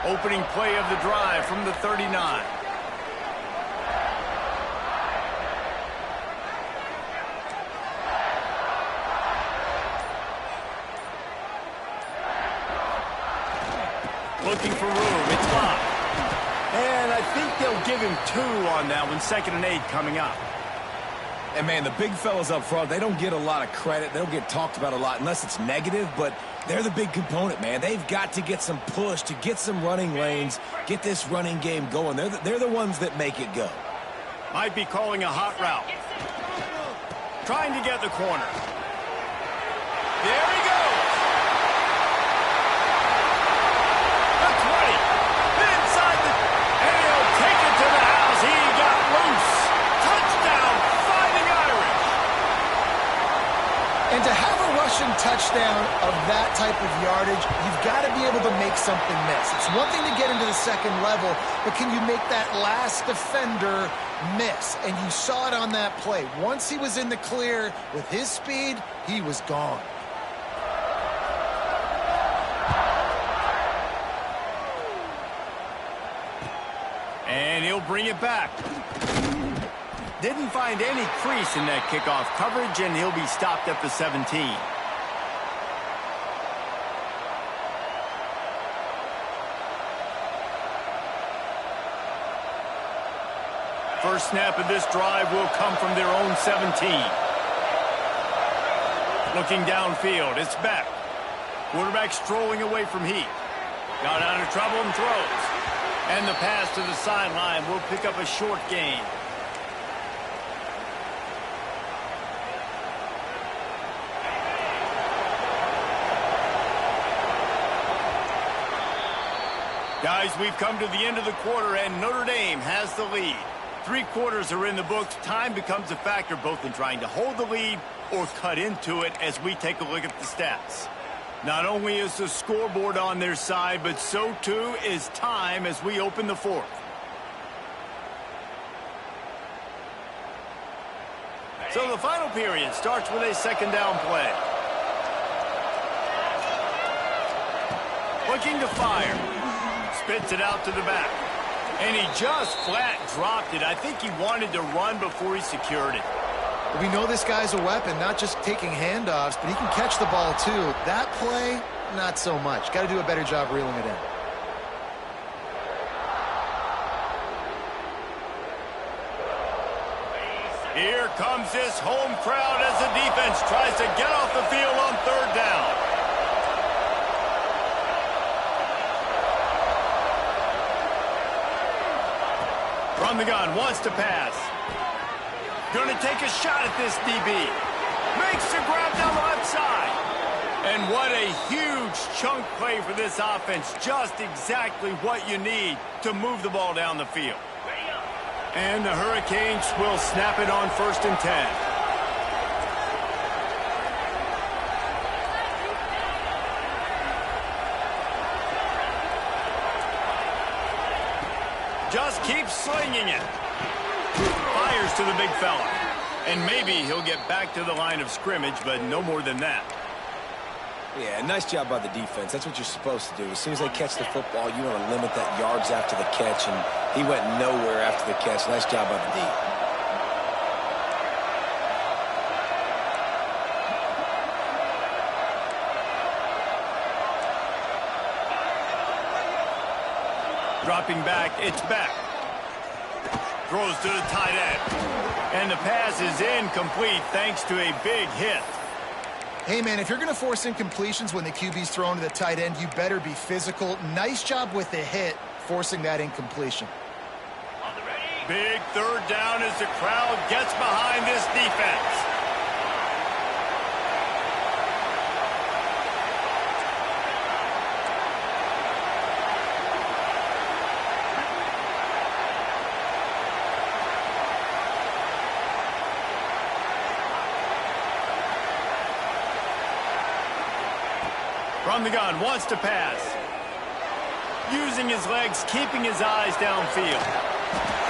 Opening play of the drive from the 39. Looking for room. It's locked. And I think they'll give him 2 on that one. 2nd and 8 coming up. And, man, the big fellas up front, they don't get a lot of credit. They don't get talked about a lot unless it's negative, but they're the big component, man. They've got to get some push, to get some running lanes, get this running game going. They're the ones that make it go. Might be calling a hot route. Trying to get the corner. There he goes. The 20. Inside the... And he'll take it to the house. He got loose. Touchdown, Fighting Irish. And to have a rushing touchdown of that type of yardage, you've got to be able to make something miss. It's one thing to get into the second level, but can you make that last defender miss? And you saw it on that play. Once he was in the clear with his speed, he was gone. And he'll bring it back. Didn't find any crease in that kickoff coverage, and he'll be stopped at the 17. First snap of this drive will come from their own 17. Looking downfield, it's Beck. Quarterback strolling away from Heat. Got out of trouble and throws. And the pass to the sideline will pick up a short gain. Guys, we've come to the end of the quarter, and Notre Dame has the lead. 3 quarters are in the books. Time becomes a factor both in trying to hold the lead or cut into it as we take a look at the stats. Not only is the scoreboard on their side, but so too is time as we open the 4th. So the final period starts with a 2nd down play. Looking to fire. Spits it out to the back. And he just flat dropped it. I think he wanted to run before he secured it. We know this guy's a weapon, not just taking handoffs, but he can catch the ball too. That play, not so much. Got to do a better job reeling it in. Here comes this home crowd as the defense tries to get off the field on 3rd down. From the gun, wants to pass. Going to take a shot at this DB. Makes the grab down the left side. And what a huge chunk play for this offense. Just exactly what you need to move the ball down the field. And the Hurricanes will snap it on 1st and 10. Just keeps slinging it. Fires to the big fella. And maybe he'll get back to the line of scrimmage, but no more than that. Yeah, nice job by the defense. That's what you're supposed to do. As soon as they catch the football, you want to limit that yards after the catch, and he went nowhere after the catch. Nice job by the D. Dropping back, it's back. Throws to the tight end. And the pass is incomplete thanks to a big hit. Hey, man, if you're going to force incompletions when the QB's thrown to the tight end, you better be physical. Nice job with the hit, forcing that incompletion. Big 3rd down as the crowd gets behind this defense. From the gun, wants to pass. Using his legs, keeping his eyes downfield.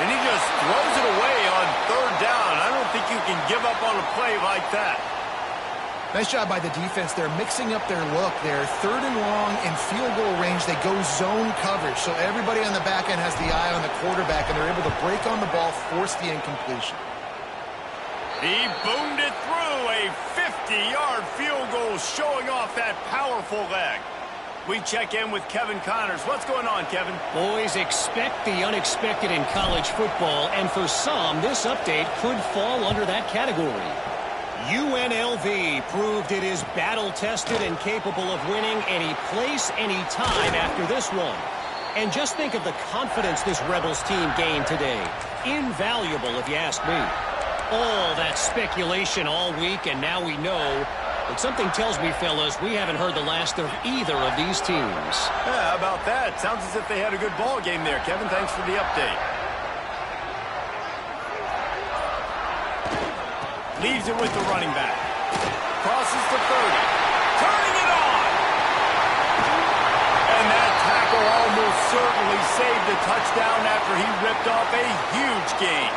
And he just throws it away on third down. I don't think you can give up on a play like that. Nice job by the defense. They're mixing up their look. They're third and long in field goal range. They go zone coverage. So everybody on the back end has the eye on the quarterback, and they're able to break on the ball, force the incompletion. He boomed it through. A 50-yard field goal showing off that powerful leg. We check in with Kevin Connors. What's going on, Kevin? Boys, expect the unexpected in college football, and for some, this update could fall under that category. UNLV proved it is battle-tested and capable of winning any place, any time after this one. And just think of the confidence this Rebels team gained today. Invaluable, if you ask me. All that speculation all week, and now we know. But something tells me, fellas, we haven't heard the last of either of these teams. Yeah, how about that? Sounds as if they had a good ball game there. Kevin, thanks for the update. Leaves it with the running back. Crosses to 30. Turning it on! And that tackle almost certainly saved the touchdown after he ripped off a huge gain.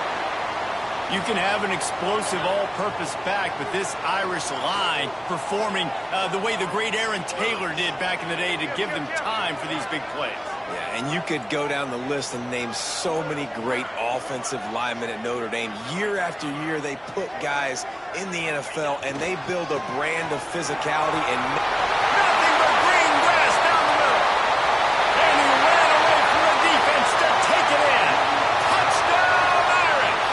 You can have an explosive all-purpose back, but this Irish line performing the way the great Aaron Taylor did back in the day to give them time for these big plays. Yeah, and you could go down the list and name so many great offensive linemen at Notre Dame. Year after year, they put guys in the NFL, and they build a brand of physicality and nothing but green grass down the middle. And he ran away from the defense to take it in. Touchdown, Irish!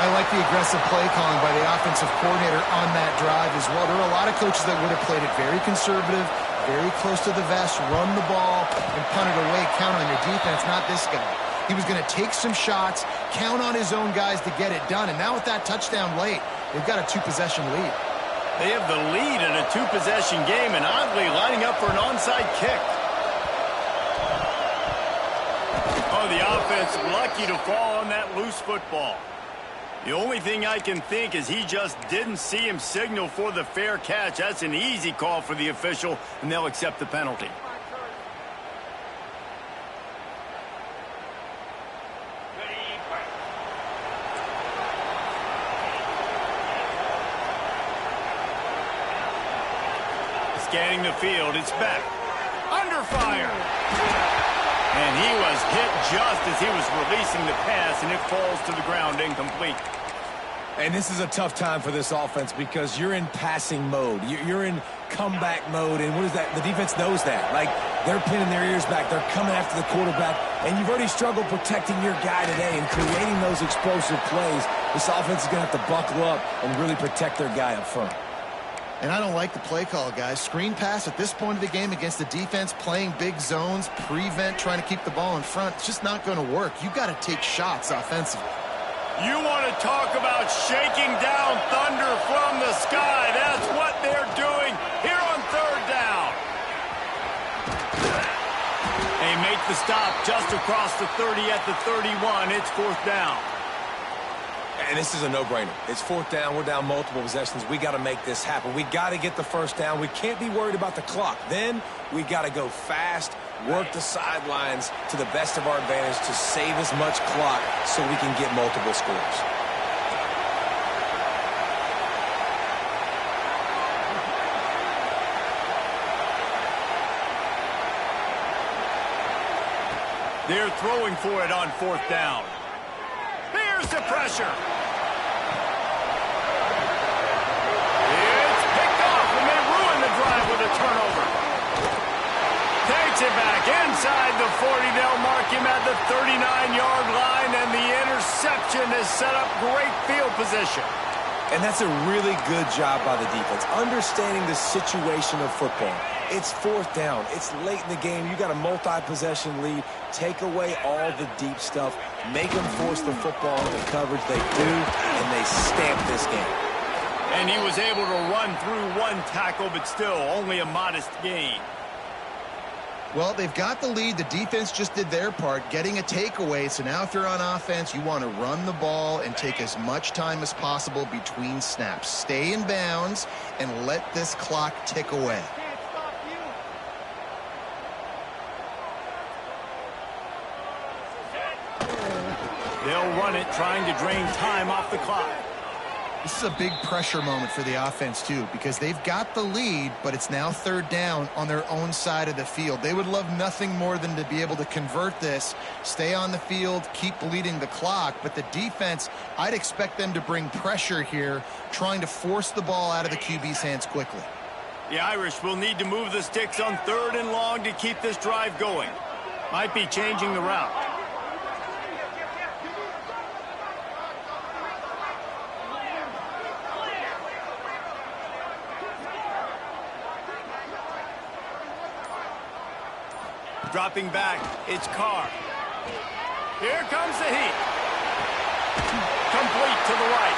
I like the aggressive play calling by the offensive coordinator on that drive as well. There are a lot of coaches that would have played it very conservative, very close to the vest, run the ball, and punt it away. Count on your defense, not this guy. He was going to take some shots, count on his own guys to get it done. And now with that touchdown late, they've got a two-possession lead. They have the lead in a two-possession game and oddly lining up for an onside kick. Oh, the offense lucky to fall on that loose football. The only thing I can think is he just didn't see him signal for the fair catch. That's an easy call for the official, and they'll accept the penalty. Scanning the field, it's back. Under fire. And he was hit just as he was releasing the pass, and it falls to the ground incomplete. And this is a tough time for this offense because you're in passing mode. You're in comeback mode, and what is that? The defense knows that. Like, they're pinning their ears back. They're coming after the quarterback, and you've already struggled protecting your guy today and creating those explosive plays. This offense is going to have to buckle up and really protect their guy up front. And I don't like the play call, guys. Screen pass at this point of the game against the defense, playing big zones, prevent, trying to keep the ball in front. It's just not going to work. You've got to take shots offensively. You want to talk about shaking down thunder from the sky. That's what they're doing here on third down. They make the stop just across the 30 at the 31. It's fourth down. And this is a no-brainer. It's fourth down. We're down multiple possessions. We got to make this happen. We got to get the first down. We can't be worried about the clock. Then we got to go fast, work the sidelines to the best of our advantage to save as much clock so we can get multiple scores. They're throwing for it on fourth down. There's the pressure. It's picked off, and they ruin the drive with a turnover. Takes it back inside the 40. They'll mark him at the 39-yard line, and the interception has set up great field position. And that's a really good job by the defense, understanding the situation of football. It's fourth down. It's late in the game. You got a multi-possession lead. Take away all the deep stuff. Make them force the football into coverage. They do, and they stamp this game. And he was able to run through one tackle, but still only a modest gain. Well, they've got the lead. The defense just did their part, getting a takeaway. So now if you're on offense, you want to run the ball and take as much time as possible between snaps. Stay in bounds and let this clock tick away. They'll run it, trying to drain time off the clock. This is a big pressure moment for the offense, too, because they've got the lead, but it's now third down on their own side of the field. They would love nothing more than to be able to convert this, stay on the field, keep bleeding the clock. But the defense, I'd expect them to bring pressure here, trying to force the ball out of the QB's hands quickly. The Irish will need to move the sticks on 3rd and long to keep this drive going. Might be changing the route. Dropping back, it's Carr. Here comes the heat. Complete to the right.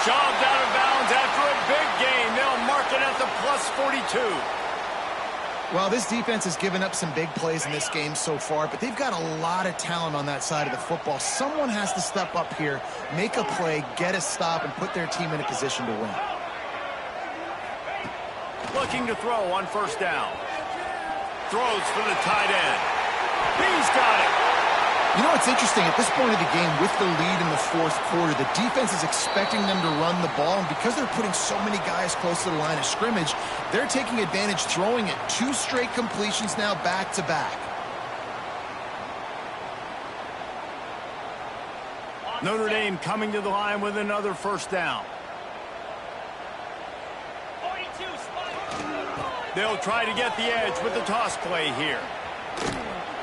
Shoved out of bounds after a big gain. They'll mark it at the +42. Well, this defense has given up some big plays in this game so far, but they've got a lot of talent on that side of the football. Someone has to step up here, make a play, get a stop, and put their team in a position to win. Looking to throw on 1st down. Throws for the tight end. He's got it. You know, it's interesting. At this point of the game, with the lead in the 4th quarter, the defense is expecting them to run the ball, and because they're putting so many guys close to the line of scrimmage, they're taking advantage, throwing it. 2 straight completions now back-to-back. Notre Dame coming to the line with another 1st down. They'll try to get the edge with the toss play here.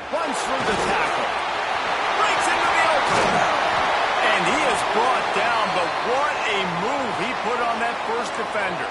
Runs through the tackle. Breaks into the open. And he is brought down, but what a move he put on that first defender.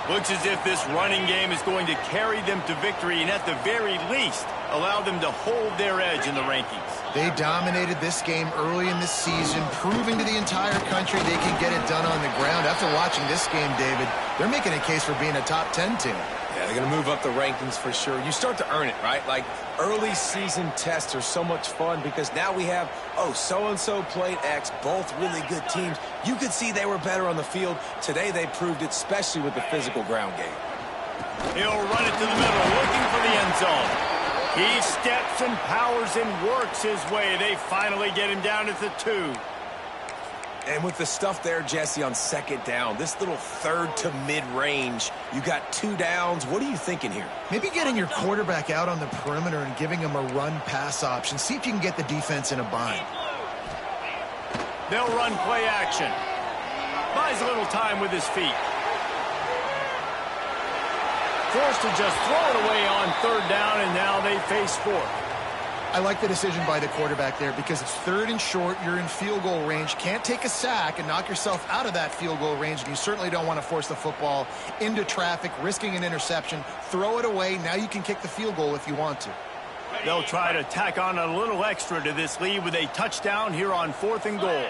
Looks as if this running game is going to carry them to victory and at the very least allow them to hold their edge in the rankings. They dominated this game early in this season, proving to the entire country they can get it done on the ground. After watching this game, David, they're making a case for being a top 10 team. Yeah, they're going to move up the rankings for sure. You start to earn it, right? Like, early season tests are so much fun because now we have, oh, so-and-so played X, both really good teams. You could see they were better on the field. Today they proved it, especially with the physical ground game. He'll run it to the middle, looking for the end zone. He steps and powers and works his way. They finally get him down at the 2. And with the stuff there, Jesse, on 2nd down, this little 3rd to mid-range, you got 2 downs. What are you thinking here? Maybe getting your quarterback out on the perimeter and giving him a run-pass option. See if you can get the defense in a bind. They'll run play action. Buys a little time with his feet. Forced to just throw it away on 3rd down, and now they face 4th. I like the decision by the quarterback there because it's 3rd and short. You're in field goal range. Can't take a sack and knock yourself out of that field goal range, and you certainly don't want to force the football into traffic, risking an interception. Throw it away. Now you can kick the field goal if you want to. They'll try to tack on a little extra to this lead with a touchdown here on 4th and goal.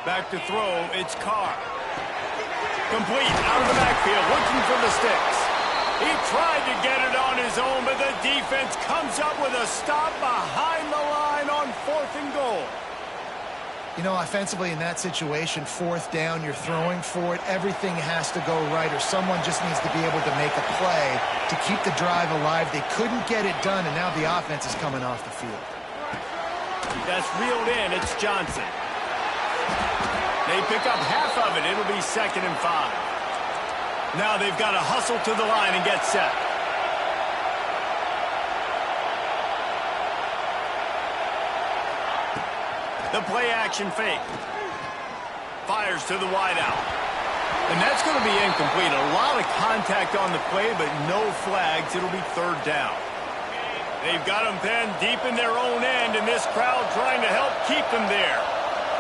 Back to throw, it's Carr. Complete out of the backfield, looking for the sticks. He tried to get it on his own, but the defense comes up with a stop behind the line on 4th and goal. You know, offensively in that situation, 4th down, you're throwing for it. Everything has to go right, or someone just needs to be able to make a play to keep the drive alive. They couldn't get it done, and now the offense is coming off the field. That's reeled in. It's Johnson. They pick up half of it. It'll be 2nd and 5. Now they've got to hustle to the line and get set. The play action fake. Fires to the wideout. And that's going to be incomplete. A lot of contact on the play, but no flags. It'll be 3rd down. They've got them pinned deep in their own end, and this crowd trying to help keep them there.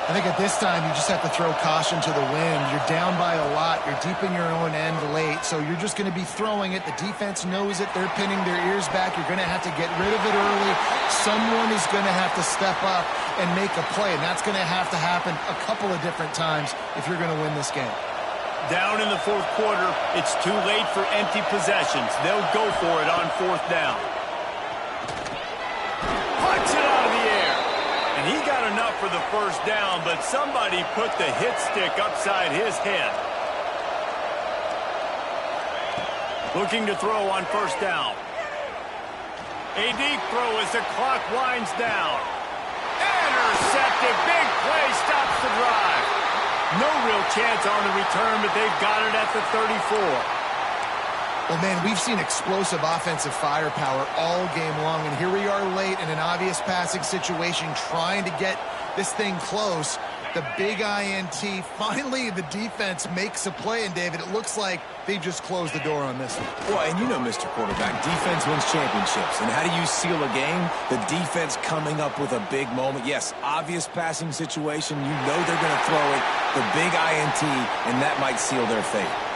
I think at this time, you just have to throw caution to the wind. You're down by a lot. You're deep in your own end late, so you're just going to be throwing it. The defense knows it. They're pinning their ears back. You're going to have to get rid of it early. Someone is going to have to step up and make a play, and that's going to have to happen a couple of different times if you're going to win this game. Down in the 4th quarter, it's too late for empty possessions. They'll go for it on 4th down. Puts it out of the air. And he got enough for the 1st down, but somebody put the hit stick upside his head. Looking to throw on 1st down. A deep throw as the clock winds down. Intercepted. Big play stops the drive. No real chance on the return, but they've got it at the 34. Well, man, we've seen explosive offensive firepower all game long, and here we are late in an obvious passing situation trying to get this thing close. The big INT. Finally, the defense makes a play, and, David, it looks like they just closed the door on this one. Well, and you know, Mr. Quarterback, defense wins championships. And how do you seal a game? The defense coming up with a big moment. Yes, obvious passing situation. You know they're going to throw it. The big INT, and that might seal their fate.